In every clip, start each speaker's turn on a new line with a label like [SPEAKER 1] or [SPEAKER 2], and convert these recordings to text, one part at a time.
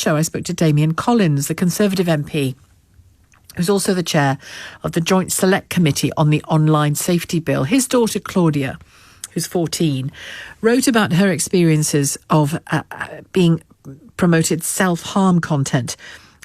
[SPEAKER 1] show, I spoke to Damian Collins, the Conservative MP, who's also the chair of the Joint Select Committee on the Online Safety Bill. His daughter, Claudia, who's 14, wrote about her experiences of being promoted self-harm content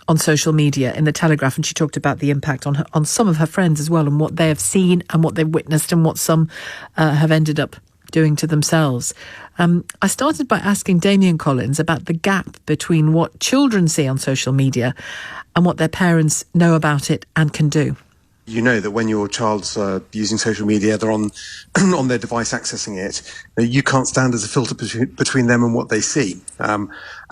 [SPEAKER 1] on social media in the Telegraph, and she talked about the impact on some of her friends as well, and what they have seen and what they've witnessed and what some have ended up doing to themselves. I started by asking Damian Collins about the gap between what children see on social media and what their parents know about it and can do.
[SPEAKER 2] You know that when your child's using social media, they're on on their device accessing it. You can't stand as a filter between them and what they see,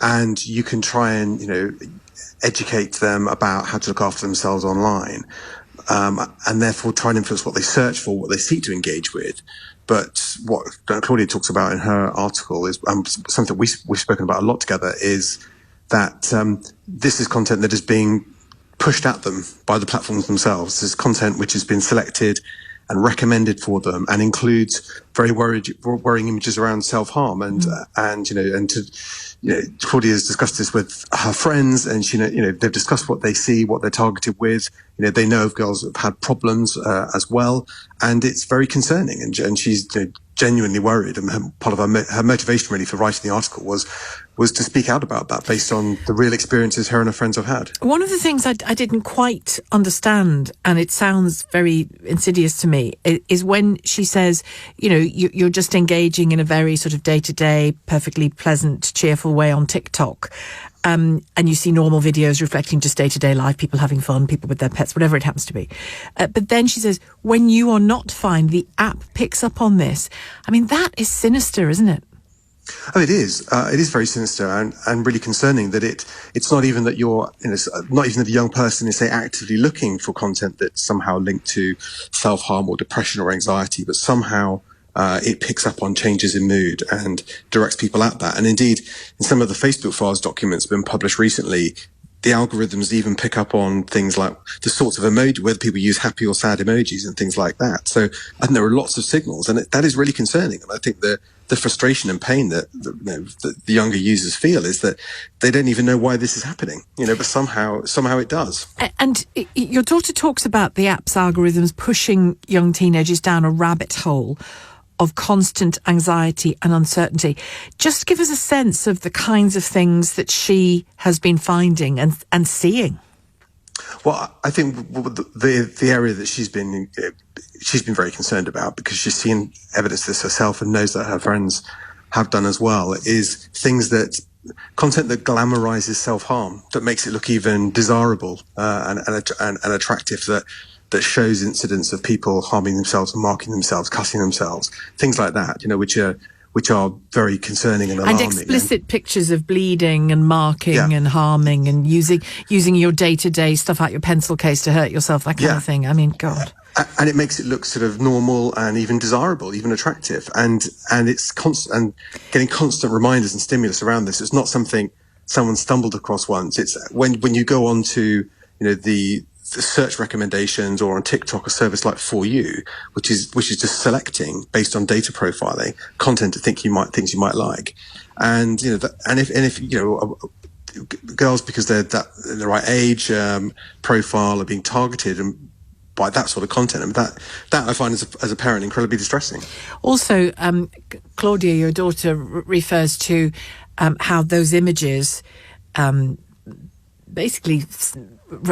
[SPEAKER 2] and you can try and educate them about how to look after themselves online, and therefore try and influence what they search for, what they seek to engage with. But what Claudia talks about in her article is something we've spoken about a lot together, is that this is content that is being pushed at them by the platforms themselves. This is content which has been selected and recommended for them, and includes very worrying images around self-harm, and Claudia has discussed this with her friends, and they've discussed what they see, what they're targeted with. They know of girls that have had problems as well, and it's very concerning. And she's genuinely worried. And part of her motivation really for writing the article was to speak out about that based on the real experiences her and her friends have had.
[SPEAKER 1] One of the things I didn't quite understand, and it sounds very insidious to me, is when she says, you're just engaging in a very sort of day-to-day, perfectly pleasant, cheerful way on TikTok. And you see normal videos reflecting just day-to-day life, people having fun, people with their pets, whatever it happens to be. But then she says, when you are not fine, the app picks up on this. I mean, that is sinister, isn't it?
[SPEAKER 2] Oh, it is. It is very sinister and really concerning that it's not even that you're, not even that a young person is, say, actively looking for content that's somehow linked to self-harm or depression or anxiety, but somehow it picks up on changes in mood and directs people at that. And indeed, in some of the Facebook files documents been published recently, the algorithms even pick up on things like the sorts of emoji, whether people use happy or sad emojis and things like that. So I think there are lots of signals, and that is really concerning. And I think the frustration and pain that the younger users feel is that they don't even know why this is happening, but somehow it does.
[SPEAKER 1] And your daughter talks about the app's algorithms pushing young teenagers down a rabbit hole of constant anxiety and uncertainty. Just give us a sense of the kinds of things that she has been finding and seeing.
[SPEAKER 2] Well, I think the area that she's been very concerned about, because she's seen evidence of this herself and knows that her friends have done as well, is content that glamorizes self-harm, that makes it look even desirable and attractive, that shows incidents of people harming themselves and marking themselves, cutting themselves, things like that, which are very concerning and alarming. And
[SPEAKER 1] explicit pictures of bleeding and marking and harming, and using your day-to-day stuff out your pencil case to hurt yourself, that kind of thing. I mean, God.
[SPEAKER 2] And it makes it look sort of normal and even desirable, even attractive. And it's constant, and getting constant reminders and stimulus around this. It's not something someone stumbled across once. It's when you go on to, the search recommendations, or on TikTok, a service like For You, which is just selecting based on data profiling content to things you might like, and if girls, because they're in the right age profile, are being targeted and by that sort of content, and that I find as a parent incredibly distressing. Also,
[SPEAKER 1] Claudia, your daughter, refers to how those images basically,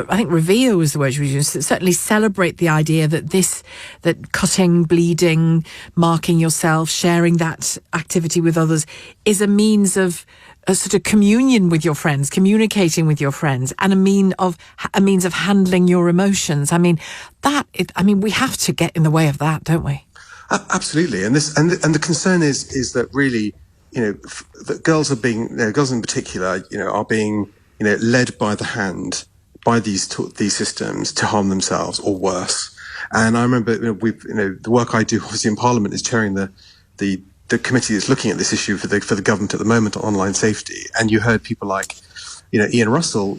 [SPEAKER 1] I think revere was the word she was using, certainly celebrate the idea that cutting, bleeding, marking yourself, sharing that activity with others is a means of a sort of communion with your friends, communicating with your friends, and a means of handling your emotions. I mean, we have to get in the way of that, don't we?
[SPEAKER 2] Absolutely. And the concern is that really, that girls are being, girls in particular, are being, led by the hand by these systems to harm themselves or worse. And I remember, the work I do obviously in Parliament is chairing the committee that's looking at this issue for the government at the moment on online safety. And you heard people like, Ian Russell,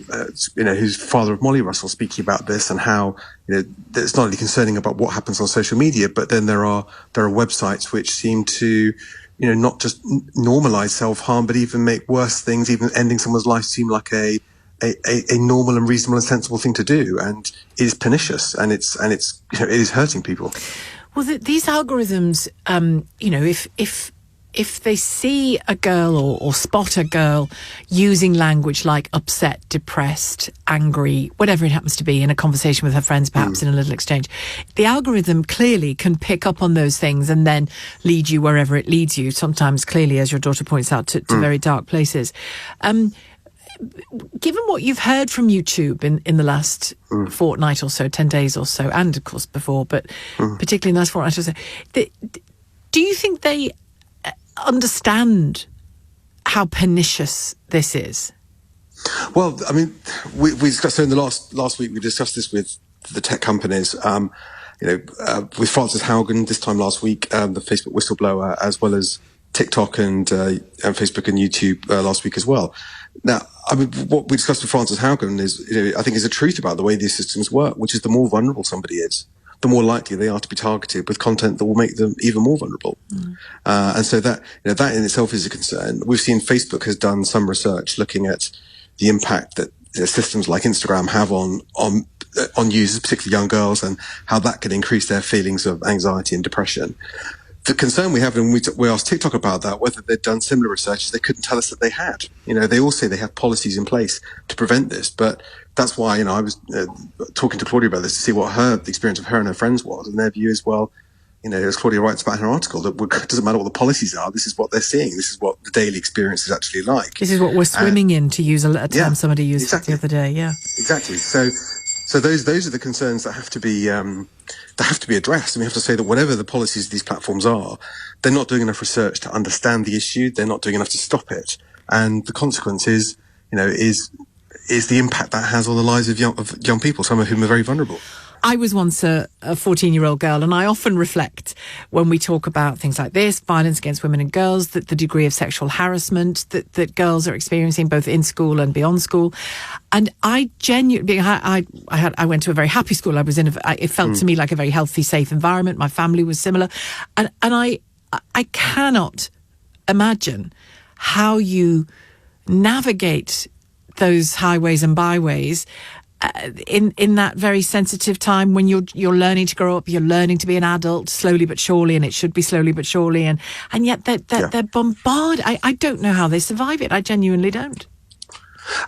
[SPEAKER 2] who's father of Molly Russell, speaking about this, and how, it's not only concerning about what happens on social media, but then there are websites which seem to not just normalise self-harm, but even make worse things, even ending someone's life, seem like a normal and reasonable and sensible thing to do, and is pernicious, and it is hurting people.
[SPEAKER 1] Well, these algorithms, if they see a girl or spot a girl using language like upset, depressed, angry, whatever it happens to be, in a conversation with her friends, perhaps in a little exchange, the algorithm clearly can pick up on those things and then lead you wherever it leads you, sometimes clearly, as your daughter points out, to very dark places. Given what you've heard from YouTube in the last fortnight or so, 10 days or so, and of course before, but particularly in the last fortnight or so, do you think they understand how pernicious this is?
[SPEAKER 2] Well, I mean, we discussed, so in the last week we discussed this with the tech companies, with Frances Haugen this time last week, the Facebook whistleblower, as well as TikTok and Facebook and YouTube last week as well. Now, I mean, what we discussed with Frances Haugen is, I think, is a truth about the way these systems work, which is the more vulnerable somebody is, the more likely they are to be targeted with content that will make them even more vulnerable. And so that in itself is a concern. We've seen Facebook has done some research looking at the impact that systems like Instagram have on users, particularly young girls, and how that can increase their feelings of anxiety and depression. The concern we have, and we asked TikTok about that, whether they'd done similar research, they couldn't tell us that they had. They all say they have policies in place to prevent this, but that's why, I was talking to Claudia about this to see what the experience of her and her friends was, and their view is, well, as Claudia writes about in her article, that it doesn't matter what the policies are, this is what they're seeing, this is what the daily experience is actually like.
[SPEAKER 1] This is what we're swimming in, to use a term somebody used
[SPEAKER 2] exactly.
[SPEAKER 1] the other day,
[SPEAKER 2] Exactly. So those are the concerns that have to be addressed, and we have to say that whatever the policies of these platforms are, they're not doing enough research to understand the issue. They're not doing enough to stop it, and the consequence is the impact that has on the lives of young people, some of whom are very vulnerable.
[SPEAKER 1] I was once a 14-year-old girl, and I often reflect when we talk about things like this, violence against women and girls, that the degree of sexual harassment that girls are experiencing both in school and beyond school. And I genuinely, I went to a very happy school. It felt to me like a very healthy, safe environment. My family was similar. And I cannot imagine how you navigate those highways and byways in that very sensitive time when you're learning to grow up, you're learning to be an adult slowly but surely, and it should be slowly but surely, and yet they're bombarded. I don't know how they survive it. I genuinely don't.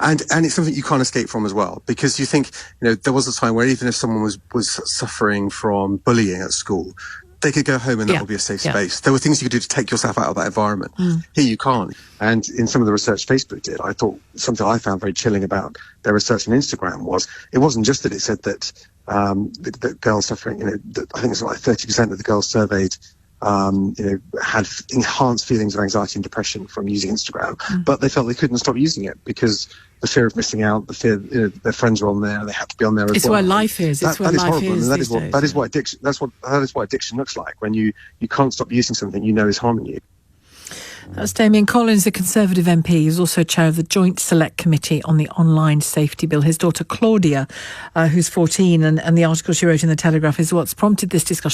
[SPEAKER 2] And it's something you can't escape from as well, because you think, there was a time where even if someone was suffering from bullying at school, they could go home and that would be a safe space. There were things you could do to take yourself out of that environment. Here you can't. And in some of the research Facebook did, I thought something I found very chilling about their research on Instagram was, it wasn't just that it said that that girls suffering, I think it's like 30% of the girls surveyed had enhanced feelings of anxiety and depression from using Instagram, but they felt they couldn't stop using it because the fear of missing out, the fear their friends were on there, they had to be on there as well.
[SPEAKER 1] It's where life is. It's where life is.
[SPEAKER 2] That is what addiction looks like, when you can't stop using something you know is harming you.
[SPEAKER 1] That's Damian Collins, the Conservative MP. He's also chair of the Joint Select Committee on the Online Safety Bill. His daughter Claudia, who's 14, and the article she wrote in The Telegraph is what's prompted this discussion.